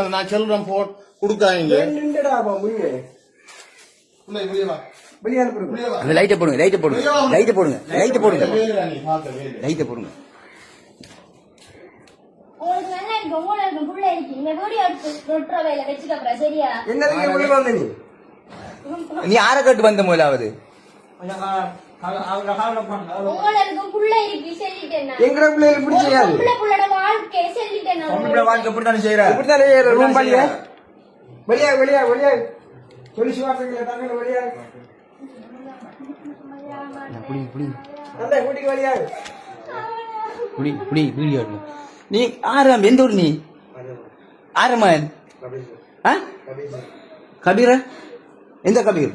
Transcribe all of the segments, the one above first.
நான் செல்றேன் போன் கொடுக்காங்க லைட்டை போடுங்க லைட்டை போடுங்க லைட்டை போடுங்க லைட்டை போடுங்க லைட்டை போடுங்க. நீ யாரை கட்டு வந்த முதலாவது நீ ஆறாம் எந்த ஊர் நீ ஆரமான் கபீர எந்த கபீர்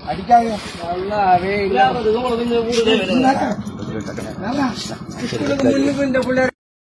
அடிக்காது